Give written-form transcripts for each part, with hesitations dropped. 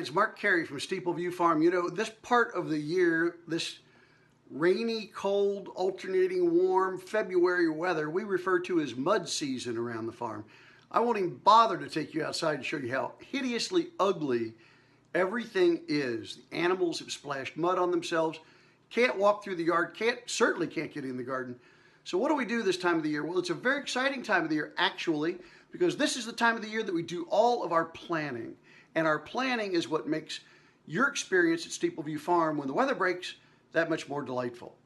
It's Mark Carey from Steepleview Farm. You know, this part of the year, this rainy, cold, alternating warm February weather, we refer to as mud season around the farm. I won't even bother to take you outside and show you how hideously ugly everything is. The animals have splashed mud on themselves, can't walk through the yard, certainly can't get in the garden. So what do we do this time of the year? Well, it's a very exciting time of the year, actually, because this is the time of the year that we do all of our planning. And our planning is what makes your experience at Steepleview Farm when the weather breaks that much more delightful.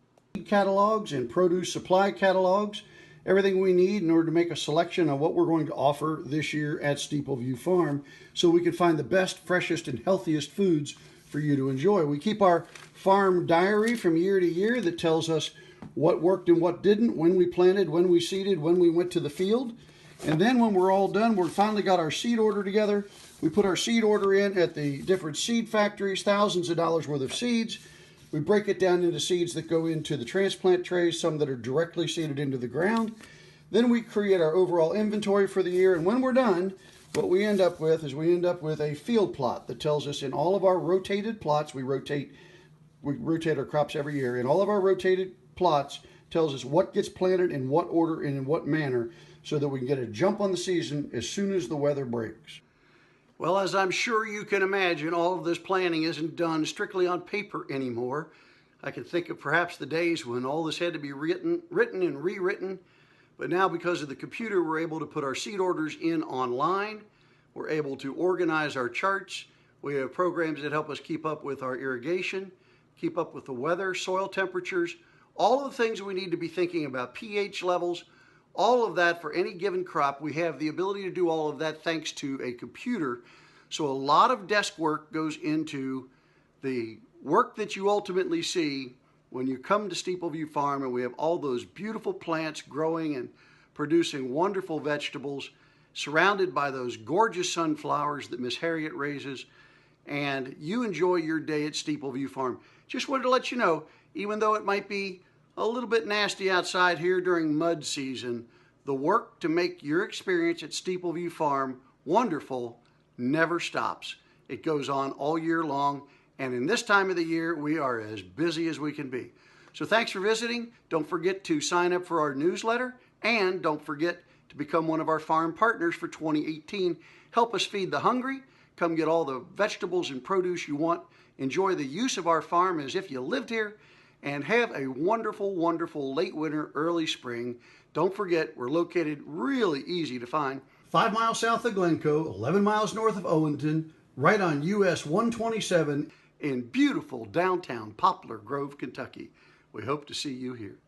Catalogs and produce supply catalogs, everything we need in order to make a selection of what we're going to offer this year at Steepleview Farm so we can find the best, freshest, and healthiest foods for you to enjoy. We keep our farm diary from year to year that tells us what worked and what didn't, when we planted, when we seeded, when we went to the field. And then when we're all done, we've finally got our seed order together. We put our seed order in at the different seed factories, thousands of dollars worth of seeds. We break it down into seeds that go into the transplant trays, some that are directly seeded into the ground. Then we create our overall inventory for the year. And when we're done, what we end up with is a field plot that tells us in all of our rotated plots, we rotate our crops every year. In all of our rotated plots tells us what gets planted in what order and in what manner so that we can get a jump on the season as soon as the weather breaks. Well, as I'm sure you can imagine, all of this planning isn't done strictly on paper anymore. I can think of perhaps the days when all this had to be written and rewritten, but now because of the computer, we're able to put our seed orders in online. We're able to organize our charts. We have programs that help us keep up with our irrigation, keep up with the weather, soil temperatures, all of the things we need to be thinking about, pH levels, all of that for any given crop. We have the ability to do all of that thanks to a computer. So a lot of desk work goes into the work that you ultimately see when you come to Steepleview Farm, and we have all those beautiful plants growing and producing wonderful vegetables, surrounded by those gorgeous sunflowers that Miss Harriet raises, and you enjoy your day at Steepleview Farm. Just wanted to let you know, even though it might be a little bit nasty outside here during mud season, the work to make your experience at Steepleview Farm wonderful never stops. It goes on all year long, and in this time of the year, we are as busy as we can be. So thanks for visiting. Don't forget to sign up for our newsletter, and don't forget to become one of our farm partners for 2018. Help us feed the hungry. Come get all the vegetables and produce you want. Enjoy the use of our farm as if you lived here, and have a wonderful, wonderful late winter, early spring. Don't forget, we're located really easy to find. 5 miles south of Glencoe, 11 miles north of Owenston, right on US 127 in beautiful downtown Poplar Grove, Kentucky. We hope to see you here.